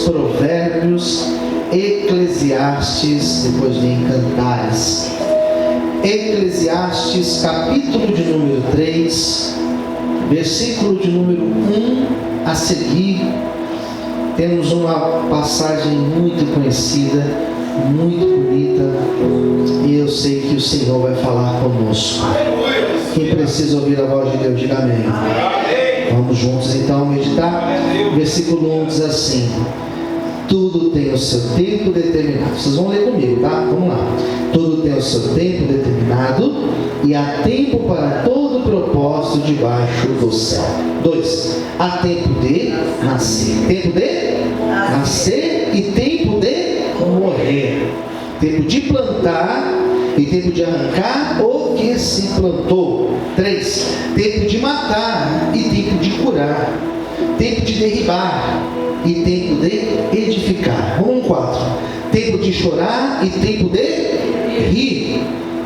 Provérbios, Eclesiastes, depois vem Cantares. Eclesiastes, capítulo de número 3, versículo de número 1 a seguir. Temos uma passagem muito conhecida, muito bonita, e eu sei que o Senhor vai falar conosco. Quem precisa ouvir a voz de Deus, diga amém. Vamos juntos então meditar. O versículo 1 diz assim: tudo tem o seu tempo determinado. Vocês vão ler comigo, tá? Vamos lá. Tudo tem o seu tempo determinado, e há tempo para todo propósito debaixo do céu. 2. Há tempo de nascer. Tempo de nascer e tempo de morrer. Tempo de plantar e tempo de arrancar o que se plantou. 3. Tempo de matar e tempo de curar. Tempo de derribar e tempo de edificar. 4. Tempo de chorar e tempo de rir.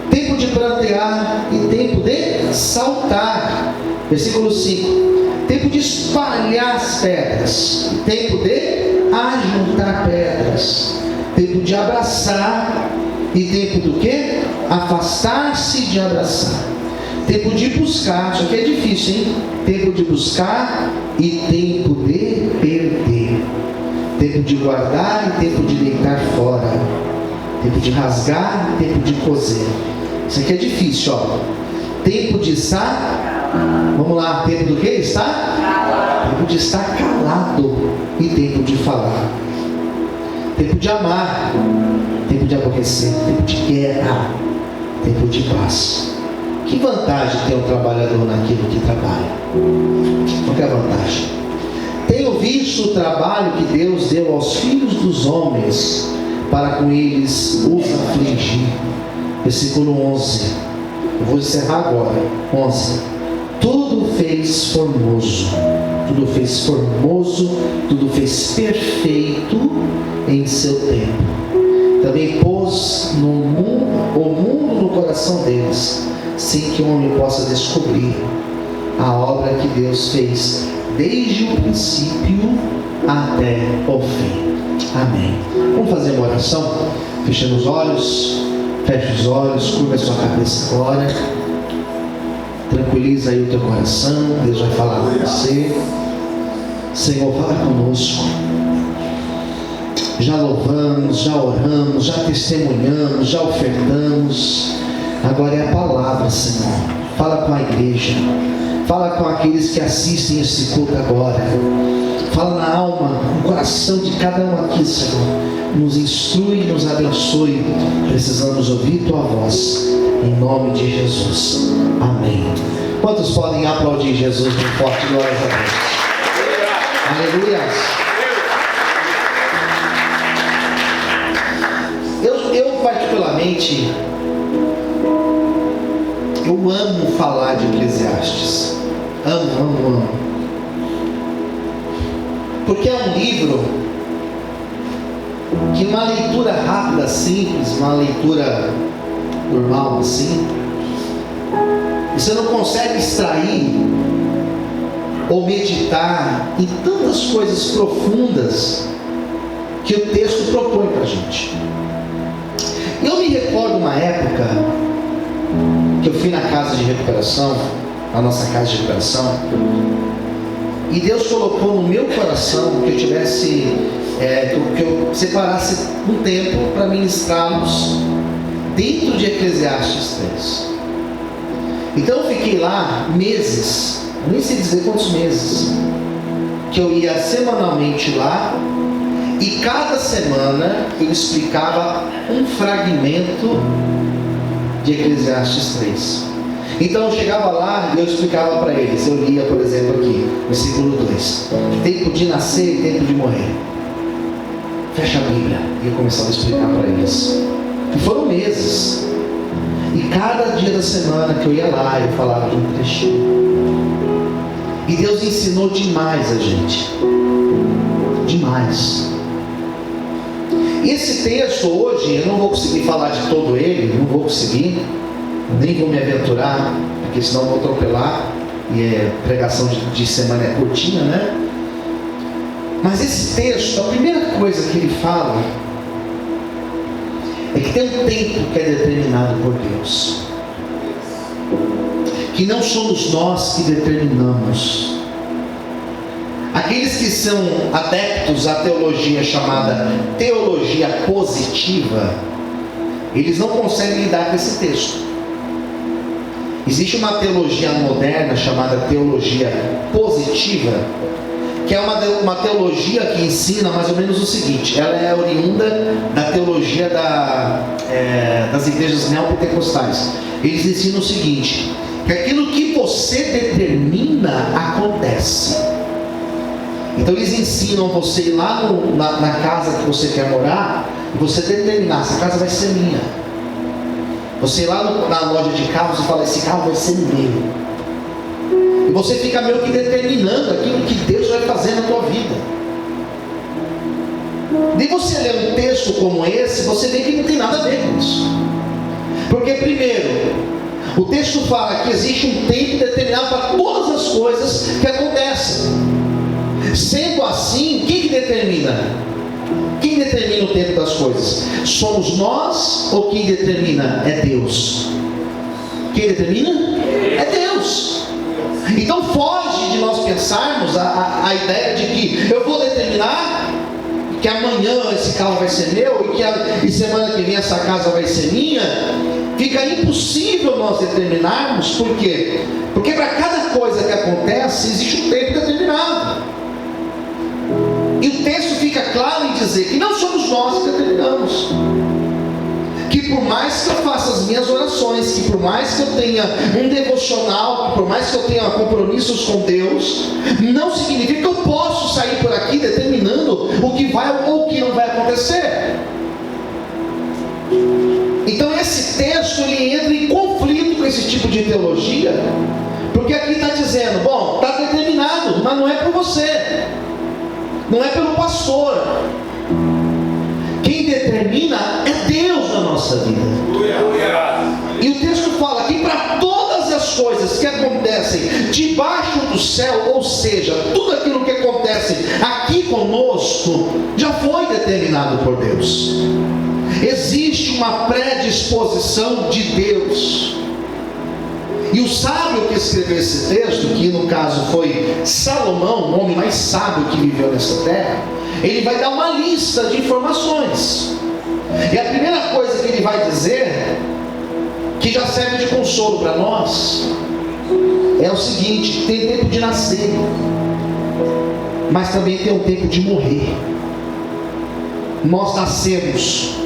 Tempo de plantear e tempo de saltar. Versículo 5. Tempo de espalhar as pedras. Tempo de ajuntar pedras. Tempo de abraçar e tempo do quê? Afastar-se de abraçar. Tempo de buscar. Isso aqui é difícil, hein? Tempo de buscar e tempo de perder. Tempo de guardar e tempo de deitar fora. Tempo de rasgar e tempo de coser. Isso aqui é difícil, ó. Tempo de estar, vamos lá, tempo do que? Estar? Tempo de estar calado e tempo de falar. Tempo de amar, tempo de aborrecer, tempo de guerra, tempo de paz. Que vantagem tem o trabalhador naquilo que trabalha? Qual que é a vantagem? Tenho visto o trabalho que Deus deu aos filhos dos homens para com eles os afligir. Versículo 11. Eu vou encerrar agora. 11. Tudo fez formoso. Tudo fez formoso. Tudo fez perfeito em seu tempo. Também pôs o mundo no coração deles, sem que o homem possa descobrir a obra que Deus fez desde o princípio até o fim. Amém. Vamos fazer uma oração? Fechando os olhos. Feche os olhos, curva a sua cabeça agora. Tranquiliza aí o teu coração. Deus vai falar com você. Senhor, fala conosco. Já louvamos, já oramos, já testemunhamos, já ofertamos. Agora é a palavra, Senhor. Fala com a igreja. Fala com aqueles que assistem esse culto agora. Fala na alma, no coração de cada um aqui, Senhor. Nos instrui, nos abençoe. Precisamos ouvir tua voz. Em nome de Jesus. Amém. Quantos podem aplaudir Jesus com forte glória a Deus? Aleluia. Eu particularmente, eu amo falar de Eclesiastes. Amo. Porque é um livro que uma leitura rápida, simples, uma leitura normal assim, você não consegue extrair ou meditar em tantas coisas profundas que o texto propõe para a gente. Eu me recordo uma época que eu fui na casa de recuperação, a nossa casa de recuperação, e Deus colocou no meu coração que eu tivesse, que eu separasse um tempo para ministrá-los dentro de Eclesiastes 3. Então eu fiquei lá meses, nem sei dizer quantos meses, que eu ia semanalmente lá, e cada semana eu explicava um fragmento de Eclesiastes 3. Então eu chegava lá e eu explicava para eles. Eu lia, por exemplo, aqui, versículo 2: tempo de nascer e tempo de morrer. Fecha a Bíblia. E eu começava a explicar para eles. E foram meses. E cada dia da semana que eu ia lá, eu falava de um trechinho. E Deus ensinou demais a gente. Demais. E esse texto hoje, eu não vou conseguir falar de todo ele, não vou conseguir, nem vou me aventurar, porque senão vou atropelar, e pregação de semana é curtinha, né? Mas esse texto, a primeira coisa que ele fala é que tem um tempo que é determinado por Deus, que não somos nós que determinamos. Aqueles que são adeptos à teologia chamada teologia positiva, eles não conseguem lidar com esse texto. Existe uma teologia moderna chamada teologia positiva, que é uma teologia que ensina mais ou menos o seguinte. Ela é oriunda da teologia das igrejas neopentecostais. Eles ensinam o seguinte: que aquilo que você determina acontece. Então eles ensinam você ir lá na casa que você quer morar e você determinar: essa casa vai ser minha. Você ir lá na loja de carros e falar: esse carro vai ser meu. E você fica meio que determinando aquilo que Deus vai fazer na tua vida. E você ler um texto como esse, você vê que não tem nada a ver com isso. Porque primeiro, o texto fala que existe um tempo determinado para todas as coisas que acontecem. Sendo assim, quem que determina? Quem determina o tempo das coisas? Somos nós ou quem determina é Deus? Quem determina? É Deus. Então foge de nós pensarmos a ideia de que eu vou determinar que amanhã esse carro vai ser meu e semana que vem essa casa vai ser minha. Fica impossível nós determinarmos. Por quê? Porque para cada coisa que acontece existe um tempo determinado. E o texto fica claro em dizer que não somos nós que determinamos. Que por mais que eu faça as minhas orações, que por mais que eu tenha um devocional, que por mais que eu tenha compromissos com Deus, não significa que eu posso sair por aqui determinando o que vai ou o que não vai acontecer. Então esse texto ele entra em conflito com esse tipo de teologia, porque aqui está dizendo: bom, está determinado, mas não é por você, não é pelo pastor. Quem determina é Deus na nossa vida. E o texto fala que para todas as coisas que acontecem debaixo do céu, ou seja, tudo aquilo que acontece aqui conosco, já foi determinado por Deus. Existe uma predisposição de Deus. E o sábio que escreveu esse texto, que no caso foi Salomão, o homem mais sábio que viveu nessa terra, ele vai dar uma lista de informações. E a primeira coisa que ele vai dizer, que já serve de consolo para nós, é o seguinte: tem tempo de nascer, mas também tem um tempo de morrer. Nós nascemos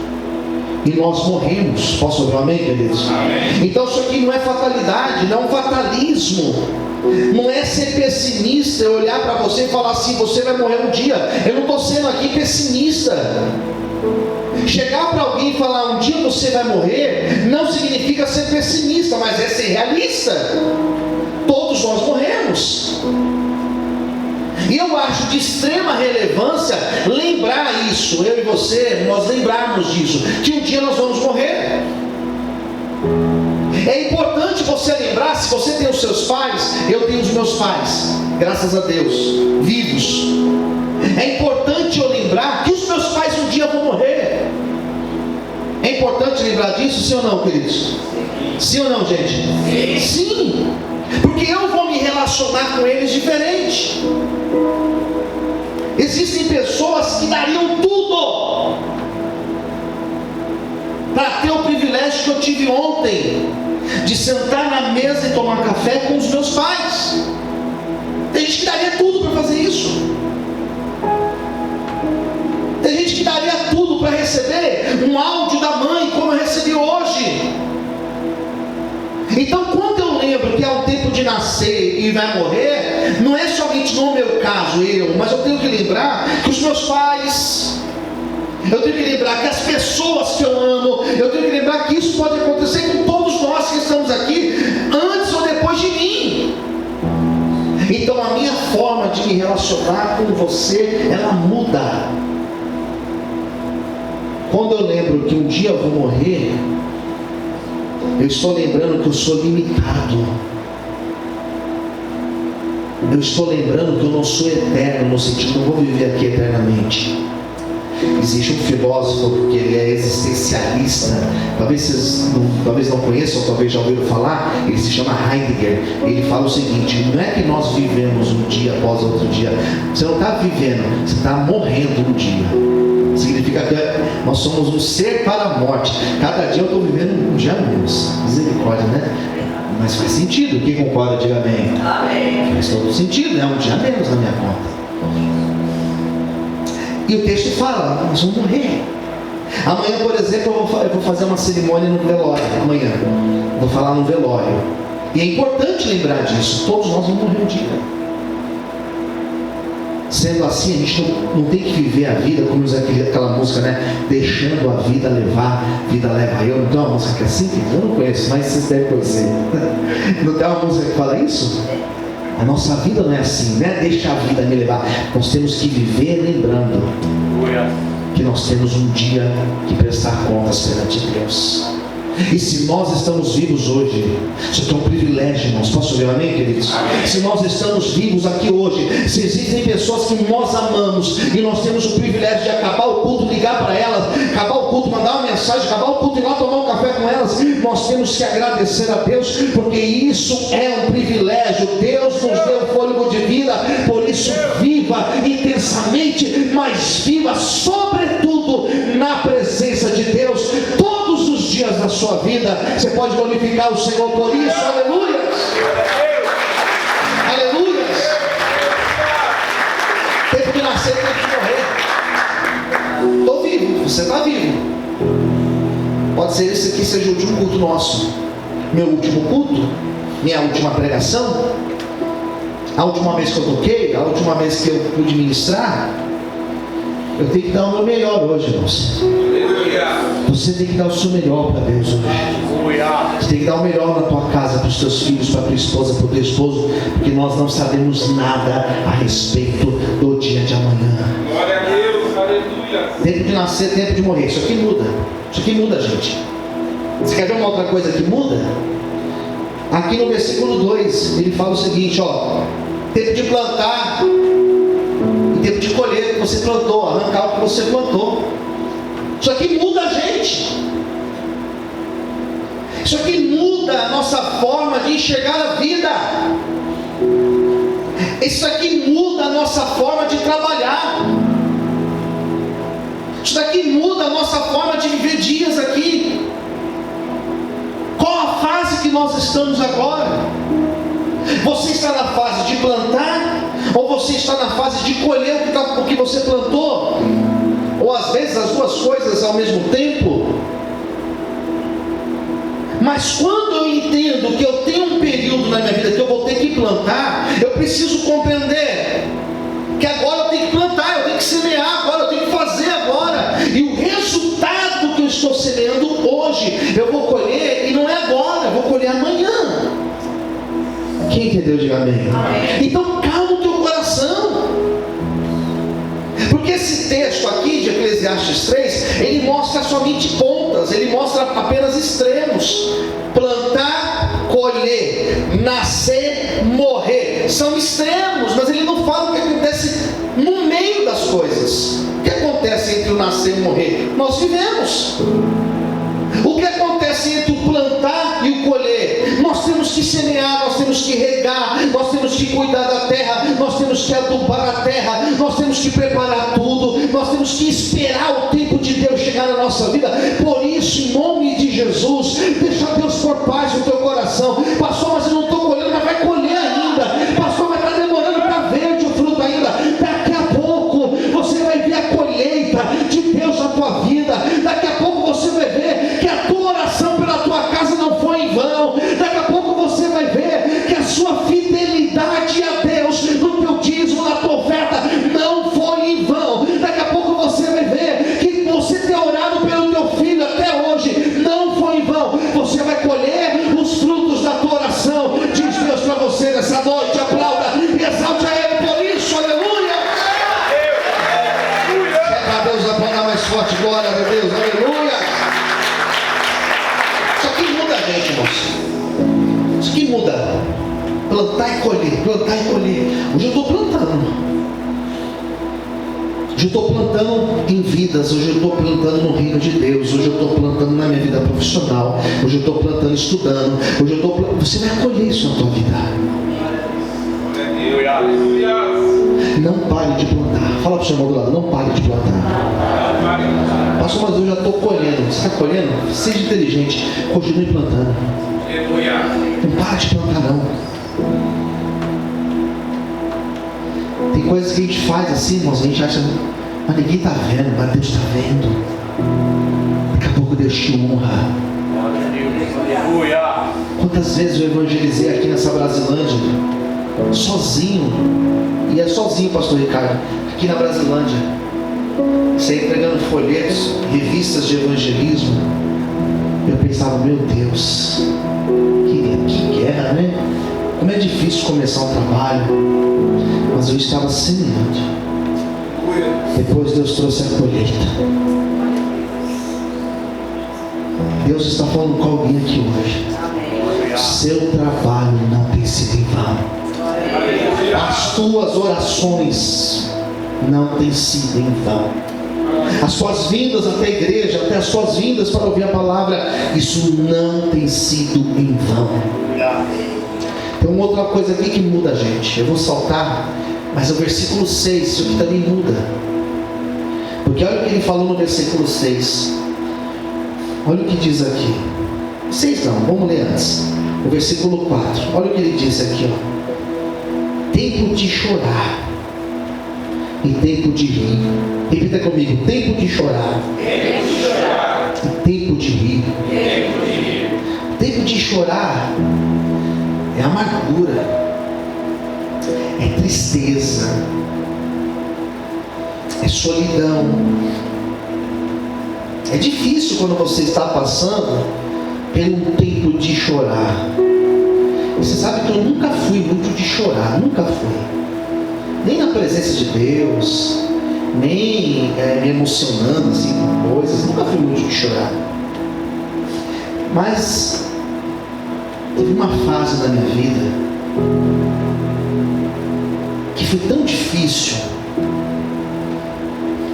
e nós morremos. Posso ouvir um amém, queridos? Amém. Então isso aqui não é fatalidade, não é um fatalismo. Não é ser pessimista, eu olhar para você e falar assim: você vai morrer um dia. Eu não estou sendo aqui pessimista. Chegar para alguém e falar: um dia você vai morrer, não significa ser pessimista, mas é ser realista. Todos nós morremos. E eu acho de extrema relevância lembrar isso, eu e você, nós lembrarmos disso, que um dia nós vamos morrer. É importante você lembrar. Se você tem os seus pais, eu tenho os meus pais, graças a Deus, vivos. É importante eu lembrar que os meus pais um dia vão morrer. É importante lembrar disso, sim ou não, queridos? Sim ou não, gente? Sim. Porque eu vou me relacionar com eles diferente. Existem pessoas que dariam tudo para ter o privilégio que eu tive ontem, de sentar na mesa e tomar café com os meus pais. Tem gente que daria tudo para fazer isso. Tem gente que daria tudo para receber um áudio da mãe, como eu recebi hoje. Então, quando eu lembro que é o tempo de nascer e vai morrer, não é somente no meu caso, mas eu tenho que lembrar que os meus pais, eu tenho que lembrar que as pessoas que eu amo, eu tenho que lembrar que isso pode acontecer com todos nós que estamos aqui, antes ou depois de mim. Então a minha forma de me relacionar com você, ela muda. Quando eu lembro que um dia eu vou morrer, eu estou lembrando que eu sou limitado. eu estou lembrando que eu não sou eterno, no sentido que eu não vou viver aqui eternamente. Existe um filósofo que ele é existencialista, talvez vocês não conheçam, ou talvez já ouviram falar. Ele se chama Heidegger. Ele fala o seguinte: não é que nós vivemos um dia após outro dia. Você não está vivendo, você está morrendo um dia. Significa que nós somos um ser para a morte. Cada dia eu estou vivendo um dia menos. Misericórdia, né? Mas faz sentido. Quem concorda, diga amém. Amém. Faz todo sentido, é um dia menos na minha conta. E o texto fala: nós vamos morrer. Amanhã, por exemplo, eu vou fazer uma cerimônia no velório. Amanhã vou falar no velório. E é importante lembrar disso. Todos nós vamos morrer um dia. Sendo assim, a gente não tem que viver a vida como diz aquela música, né? Deixando a vida levar, vida leva eu. Não tem uma música que é assim? Eu não conheço, mas vocês devem conhecer. Não tem uma música que fala isso? A nossa vida não é assim, não é deixar a vida me levar. Nós temos que viver lembrando que nós temos um dia que prestar contas perante Deus. E se nós estamos vivos hoje, isso aqui é um privilégio, irmãos. Posso ver, amém, queridos? Amém. Se nós estamos vivos aqui hoje, se existem pessoas que nós amamos e nós temos o privilégio de acabar o culto, ligar para elas, acabar o culto, mandar uma mensagem, acabar o culto e ir lá tomar um café com elas, nós temos que agradecer a Deus, porque isso é um privilégio. Deus nos deu fôlego de vida, por isso viva intensamente, mas viva sobretudo na presença de Deus todos os dias da sua vida. Você pode glorificar o Senhor por isso. Aleluia, aleluia. Teve que nascer, teve que morrer. Estou vivo, você está vivo. Pode ser esse aqui seja o último culto nosso, meu último culto, minha última pregação, a última vez que eu toquei, a última vez que eu pude ministrar. Eu tenho que dar o meu melhor hoje, irmãos. Você tem que dar o seu melhor para Deus hoje. Você tem que dar o melhor na tua casa, para os teus filhos, para a tua esposa, para o teu esposo, porque nós não sabemos nada a respeito do dia de amanhã. Glória a Deus, aleluia. Tempo de nascer, tempo de morrer. Isso aqui muda. Isso aqui muda, gente. Você quer ver uma outra coisa que muda? Aqui no versículo 2, ele fala o seguinte, ó: tempo de plantar e tempo de colher o que você plantou, arrancar o que você plantou. Isso aqui muda a gente. Isso aqui muda a nossa forma de enxergar a vida. Isso aqui muda a nossa forma de trabalhar. Isso daqui muda a nossa forma de viver dias aqui. Qual a fase que nós estamos agora? Você está na fase de plantar? Ou você está na fase de colher o que você plantou? Ou às vezes as duas coisas ao mesmo tempo? Mas quando eu entendo que eu tenho um período na minha vida que eu vou ter que plantar, eu preciso compreender que agora eu tenho que plantar, eu tenho que semear agora, eu tenho que fazer agora. E o resultado que eu estou semeando hoje, eu vou colher, e não é agora, eu vou colher amanhã. Quem entendeu, diga amém. Então calma o teu coração. Porque esse texto aqui de Eclesiastes 3, ele mostra somente pontas, ele mostra apenas extremos. Plantar, colher, nascer, morrer. São extremos, mas ele não fala o que acontece no meio das coisas. O que acontece entre o nascer e o morrer? Nós vivemos. O que acontece entre o plantar e o colher? Nós temos que semear, nós temos que regar, nós temos que cuidar da terra, nós temos que adubar a terra, nós temos que preparar tudo, nós temos que esperar o tempo de Deus chegar na nossa vida. Por isso, em nome de Jesus, deixa Deus por paz no teu coração. Pastor, mas eu não estou colhendo, mas vai colher ainda. Pastor, mas está demorando para verde o fruto ainda. Daqui a pouco você vai ver a colheita de Deus na tua vida. Daqui a pouco você vai ver que a tua oração pela tua casa não foi em vão. Daqui a pouco você vai ver que a sua fidelidade a Deus no teu dízimo, na tua oferta, não foi em vão. Daqui a pouco você vai ver que você ter orado pelo teu filho até hoje não foi em vão. Você vai colher os frutos da tua oração. Diz Deus para você nessa noite. Aplauda e exalte a Ele por isso. Aleluia. Quer para Deus aplaudir mais forte? Glória a Deus. Aleluia. Isso aqui muda a gente, irmãos. Isso aqui muda. plantar e colher, plantar e colher. Hoje eu estou plantando. Hoje eu estou plantando em vidas, hoje eu estou plantando no reino de Deus, hoje eu estou plantando na minha vida profissional, hoje eu estou plantando estudando, hoje eu estou plantando. Você vai colher isso na tua vida. Não pare de plantar. Fala para o seu irmão do lado, não pare de plantar. Pastor, mas eu já estou colhendo. Você está colhendo? Seja inteligente, continue plantando. Não pare de plantar não. Tem coisas que a gente faz assim, irmãos, a gente acha, mas ninguém está vendo, mas Deus está vendo. Daqui a pouco Deus te honra. Quantas vezes eu evangelizei aqui nessa Brasilândia, sozinho, e é sozinho, pastor Ricardo, aqui na Brasilândia, você entregando folhetos, revistas de evangelismo. Eu pensava, meu Deus, que guerra, né? Como é difícil começar um trabalho. Mas eu estava semeando. Depois Deus trouxe a colheita. Deus está falando com alguém aqui hoje. Seu trabalho não tem sido em vão. As tuas orações não têm sido em vão. As suas vindas até a igreja, até as suas vindas para ouvir a palavra, isso não tem sido em vão. Tem uma outra coisa aqui que muda a gente. Eu vou saltar, mas o versículo 6, isso aqui também muda. Porque olha o que ele falou no versículo 6. Olha o que diz aqui. 6 não, vamos ler antes. O versículo 4. Olha o que ele disse aqui, ó. Tempo de chorar e tempo de rir. Repita comigo. Tempo de chorar. Tempo de chorar. E tempo de rir. Tempo de rir. Tempo de chorar é amargura, é tristeza, é solidão. É difícil quando você está passando pelo tempo de chorar. Você sabe que eu nunca fui muito de chorar, nunca fui. Nem na presença de Deus, nem me emocionando assim com coisas, nunca fui muito de chorar. Mas teve uma fase da minha vida que foi tão difícil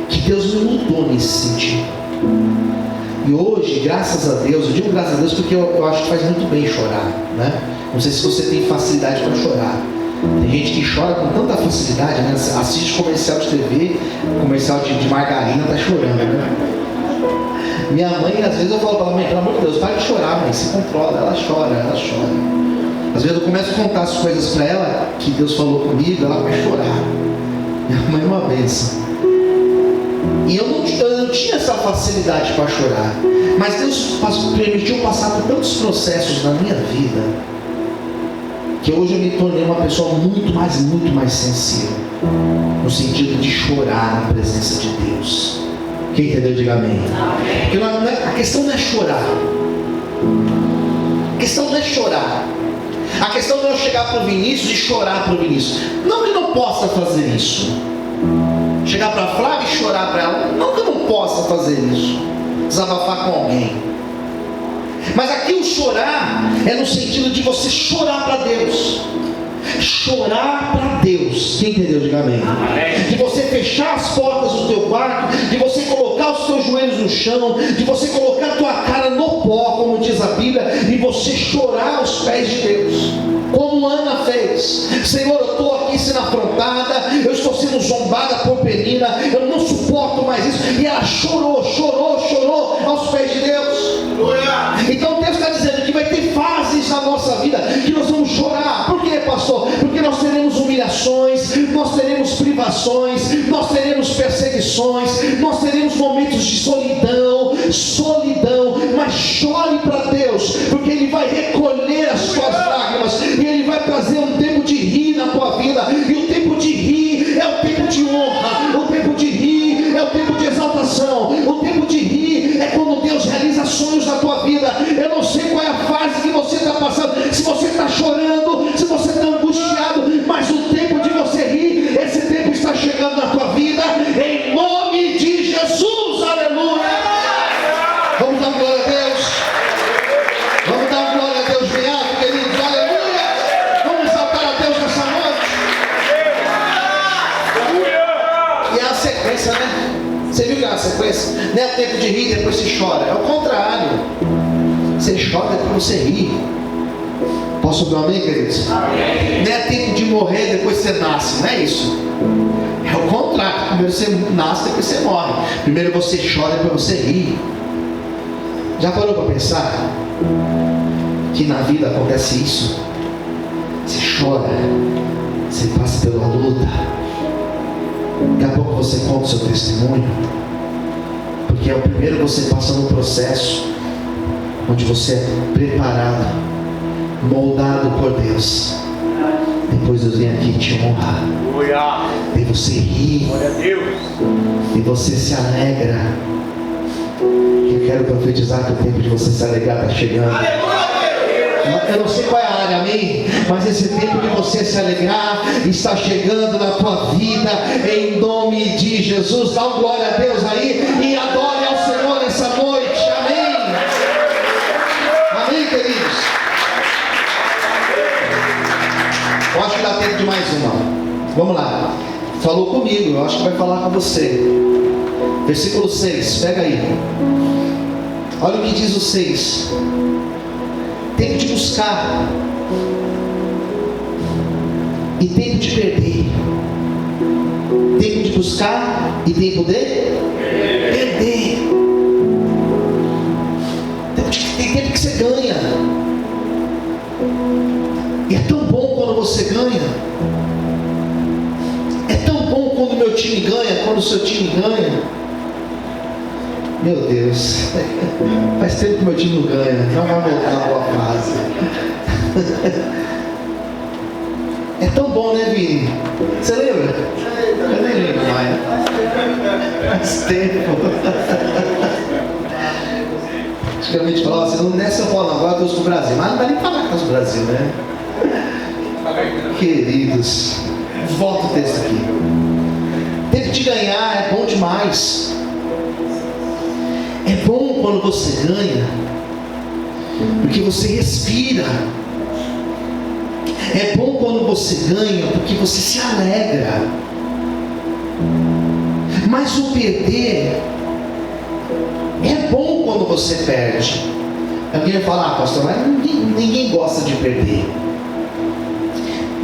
que Deus me mudou nesse sentido. E hoje, graças a Deus, eu digo graças a Deus porque eu acho que faz muito bem chorar, né? Não sei se você tem facilidade para chorar. Tem gente que chora com tanta facilidade, né? Assiste comercial de TV, comercial de margarina, tá chorando, né? Minha mãe, às vezes eu falo para ela, mãe, pelo amor de Deus, para de chorar, mãe, se controla. Ela chora, ela chora. Às vezes eu começo a contar as coisas para ela, que Deus falou comigo, ela vai chorar. Minha mãe é uma bênção. E eu não tinha essa facilidade para chorar. Mas Deus permitiu passar por tantos processos na minha vida, que hoje eu me tornei uma pessoa muito mais sensível, no sentido de chorar na presença de Deus. Quem entendeu, diga amém. Porque a questão não é chorar. A questão não é chorar. A questão não é eu chegar para o Vinícius e chorar para o Vinícius. Não que não possa fazer isso. Chegar para a Flávia e chorar para ela. Não que eu não possa fazer isso. Desabafar com alguém. Mas aqui o chorar é no sentido de você chorar para Deus. Chorar para Deus. Quem entendeu, diga amém. De você fechar as portas do teu quarto, de você colocar os teus joelhos no chão, de você colocar a tua cara no pó, como diz a Bíblia, e você chorar aos pés de Deus, como Ana fez. Senhor, eu estou aqui sendo afrontada, eu estou sendo zombada por Penina, eu não suporto mais isso. E ela chorou aos pés de Deus. Então Deus está dizendo que vai ter fases na nossa vida que nós vamos chorar. Por quê, pastor? Porque nós teremos humilhações, nós teremos privações, nós teremos perseguições, nós teremos momentos de solidão, mas chore para Deus, porque Ele vai recolher as suas lágrimas, e Ele vai trazer um tempo de rir na tua vida. E o tempo de rir é o tempo de honra, o tempo de rir é o tempo de exaltação, o tempo de rir é quando Deus realiza sonhos na tua vida. Eu não sei qual é a fase que você está passando, se você está chorando, se você está angustiado, mas o tempo de você rir, esse tempo está chegando na tua vida, em nome de Jesus. Aleluia. Vamos dar glória a Deus. mas não é o tempo de rir, depois você chora. É o contrário. Você chora, depois você ri. Posso ouvir um amém, queridos? Amém. Não é tempo de morrer, depois você nasce. Não é isso. É o contrário. Primeiro você nasce, depois você morre. Primeiro você chora, depois você ri. Já parou para pensar que na vida acontece isso? Você chora, você passa pela luta, daqui a pouco você conta o seu testemunho, porque é o primeiro você passa no processo onde você é preparado, moldado por Deus. Depois Deus vem aqui te honrar, e você ri, e você se alegra. Eu quero profetizar que o tempo de você se alegrar está chegando. Eu não sei qual é a área, amém? Mas esse tempo de você se alegrar está chegando na tua vida, em nome de Jesus. Dá uma glória a Deus aí e adore ao Senhor nessa noite, amém? Amém, queridos? Eu acho que dá tempo de mais uma. Vamos lá. Falou comigo, eu acho que vai falar com você. Versículo 6, pega aí. Olha o que diz o 6. Tempo de buscar e tempo de perder. Tempo de buscar e tempo de perder. Tem tempo que você ganha. E é tão bom quando você ganha. É tão bom quando o meu time ganha, quando o seu time ganha. Meu Deus, faz tempo que meu time não ganha, não vai voltar na boa fase. É tão bom, né, Vini? Você lembra? Eu nem lembro mais. Faz tempo. Antigamente falava assim, não desce a bola agora, torço pro Brasil. Mas não vai nem falar que torço pro Brasil, né? Queridos, volta o texto aqui. Tempo de ganhar é bom demais. É bom quando você ganha, porque você respira. É bom quando você ganha, porque você se alegra. Mas o perder é bom quando você perde. Alguém vai falar, pastor, mas ninguém gosta de perder.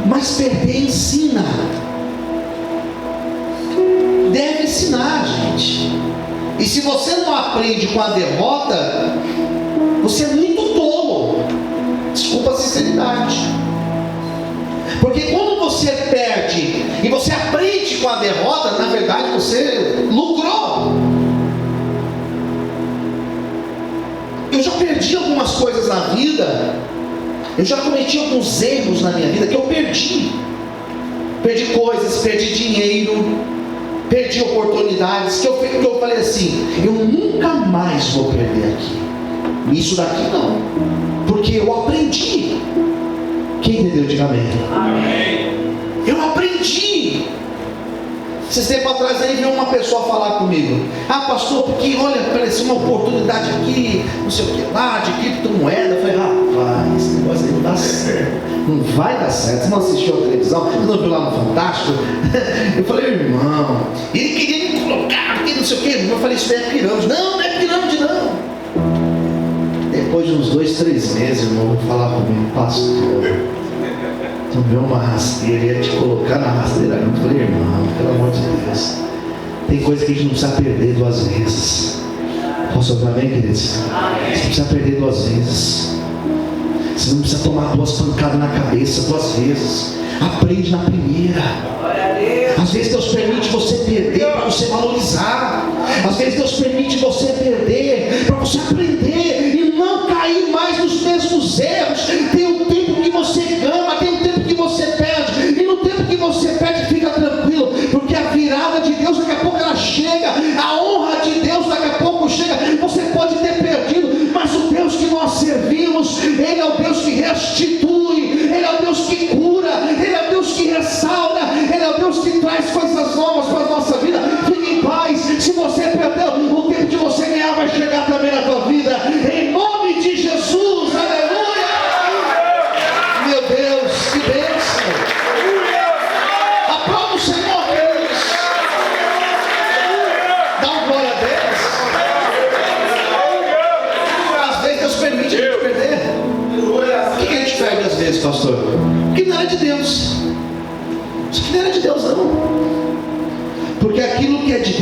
Mas perder ensina. Deve ensinar, gente. E se você não aprende com a derrota, você é muito tolo. Desculpa a sinceridade. Porque quando você perde e você aprende com a derrota, na verdade você lucrou. Eu já perdi algumas coisas na vida. Eu já cometi alguns erros na minha vida que eu perdi. Perdi coisas, perdi dinheiro, perdi oportunidades, que eu falei assim, eu nunca mais vou perder aqui. Isso daqui não, porque eu aprendi. Quem entendeu, diga amém. Amém. Eu aprendi. Esses tempos atrás aí veio uma pessoa falar comigo, pastor, porque olha, apareceu uma oportunidade aqui, não sei o que lá, de criptomoeda. Eu falei, rapaz, esse negócio aí não dá certo, não vai dar certo. Você não assistiu a televisão, você não viu lá no Fantástico? Eu falei, irmão, ele queria me colocar aqui, não sei o que. Eu falei, isso daí é pirâmide. Não é pirâmide não. Depois de uns 2, 3 meses, irmão, vou falar comigo, pastor, tomei uma rasteira, ia te colocar na rasteira. Eu falei, irmão, pelo amor de Deus, tem coisa que a gente não precisa perder 2 vezes. Posso ouvir bem, queridos? Você não precisa perder 2 vezes. Você não precisa tomar 2 pancadas na cabeça 2 vezes. Aprende na primeira. Às vezes Deus permite você perder para você valorizar. Às vezes Deus permite você perder para você aprender e não cair mais nos mesmos erros. Tem um tempo que você ganha, tem um tempo que você perde. E no tempo que você perde, fica tranquilo, porque a virada de Deus daqui a pouco ela chega. A honra de Deus daqui a pouco chega. Você pode ter perdido, mas o Deus que nós servimos, Ele é o Deus que restitui, Ele é o Deus que cura, Ele é o Deus que restaura, Ele é o Deus que traz coisas novas para a nossa vida. Fique em paz. Se você perdeu,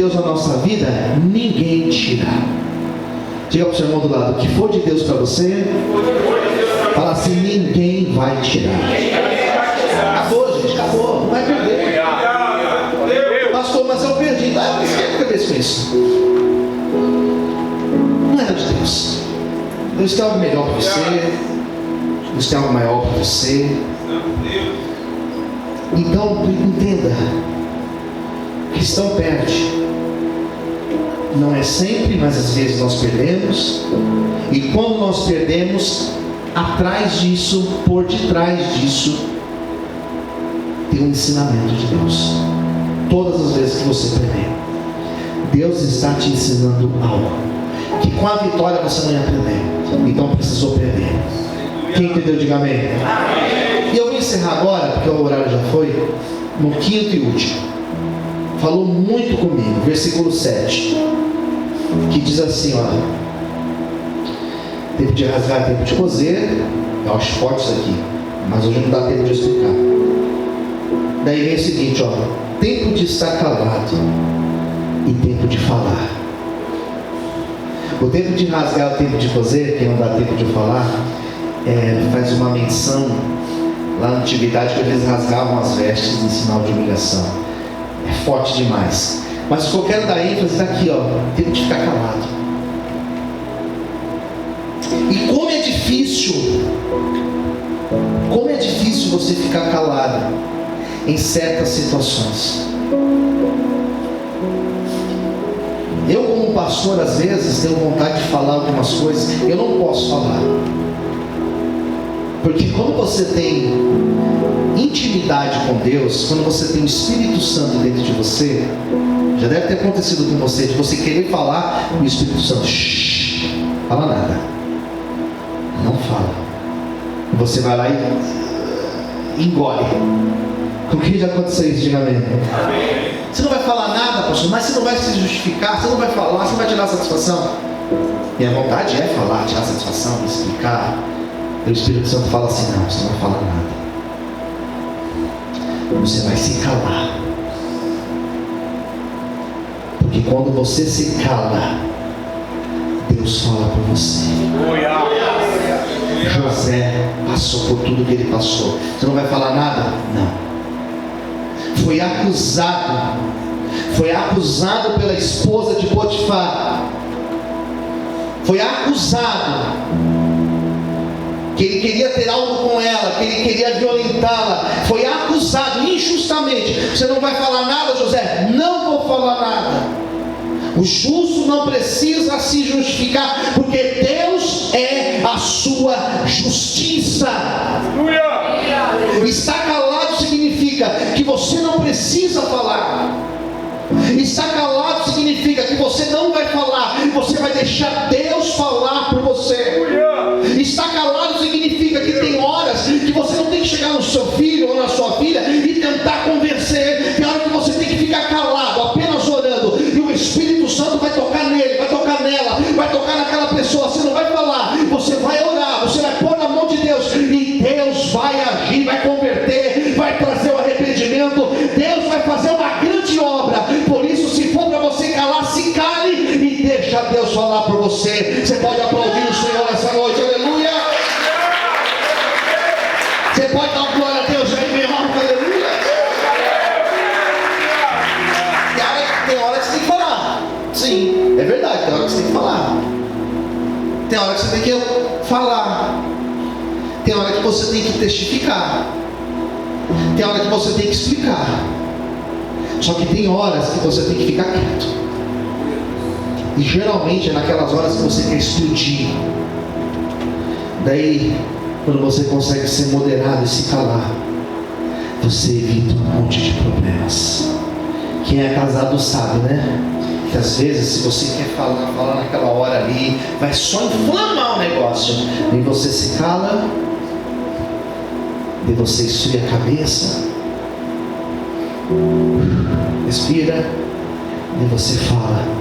Deus na nossa vida, ninguém tira. Diga para o seu irmão do lado: o que for de Deus para você, fala assim: ninguém vai tirar. Acabou, gente, acabou. Não vai perder. Pastor, mas eu perdi. Ah, mas quer cabeça com isso? Não era de Deus. Deus tem algo melhor para você. Deus tem algo maior para você. Então, entenda: o cristão perde. Não é sempre, mas às vezes nós perdemos. E quando nós perdemos, atrás disso, por detrás disso, tem um ensinamento de Deus. Todas as vezes que você perder, Deus está te ensinando algo que com a vitória você não ia aprender. Então precisou perder. Quem entendeu, diga amém. E eu vou encerrar agora, porque o horário já foi, no quinto e último. Falou muito comigo, versículo 7, que diz assim, olha: tempo de rasgar, tempo de coser. Eu acho forte isso aqui, mas hoje não dá tempo de explicar. Daí vem o seguinte, ó: tempo de estar calado e tempo de falar. O tempo de rasgar, o tempo de coser, que não dá tempo de falar, faz uma menção lá na antiguidade, que eles rasgavam as vestes em sinal de humilhação. É forte demais. Mas o que eu quero dar ênfase está aqui, ó: tempo de ficar calado. E como é difícil você ficar calado em certas situações. Eu, como pastor, às vezes tenho vontade de falar algumas coisas, eu não posso falar, porque quando você tem intimidade com Deus, quando você tem o Espírito Santo dentro de você, já deve ter acontecido com você, de você querer falar e o Espírito Santo: shh, fala nada, não fala. E você vai lá e engole. Com quem já aconteceu isso? Diga amém. Você não vai falar nada, pastor, mas você não vai se justificar, você não vai falar, você não vai tirar satisfação. Minha vontade é falar, tirar satisfação, explicar. E o Espírito Santo fala assim: não, você não vai falar nada. Você vai se calar. Porque quando você se cala, Deus fala por você. José passou por tudo que ele passou. Você não vai falar nada? Não. Foi acusado pela esposa de Potifar. Foi acusado que ele queria ter algo com ela, que ele queria violentá-la. Foi acusado injustamente. Você não vai falar nada, José? Não vou falar nada. O justo não precisa se justificar, porque Deus é a sua justiça. Estar calado significa que você não precisa falar. Estar calado significa que você não vai falar, você vai deixar Deus falar por você. Estar calado significa que tem horas que você não tem que chegar no seu filho ou na sua filha e tentar convencer. Tem hora que você tem que ficar calado, apenas orando, e o Espírito Santo vai tocar nele, vai tocar nela, vai tocar naquela pessoa. Você não vai falar, você vai orar, você vai pôr na mão de Deus, e Deus vai agir, vai converter, vai trazer o arrependimento. Deus vai fazer uma grande obra. Por isso, se for para você calar, se cale e deixa Deus falar por você. Você pode aplaudir o Senhor essa noite, aleluia. Você pode dar uma glória a Deus aí, meu irmão, aleluia. Tem hora que você tem que falar. Sim, é verdade, tem hora que você tem que falar. Tem hora que você tem que falar. Tem hora que você tem que testificar. Tem hora que você tem que explicar. Só que tem horas que você tem que ficar quieto. E geralmente é naquelas horas que você quer explodir. Daí, quando você consegue ser moderado e se calar, você evita um monte de problemas. Quem é casado sabe, né? Que às vezes, se você quer falar naquela hora ali, vai só inflamar o negócio. E você se cala, e você esfria a cabeça, respira, e você fala.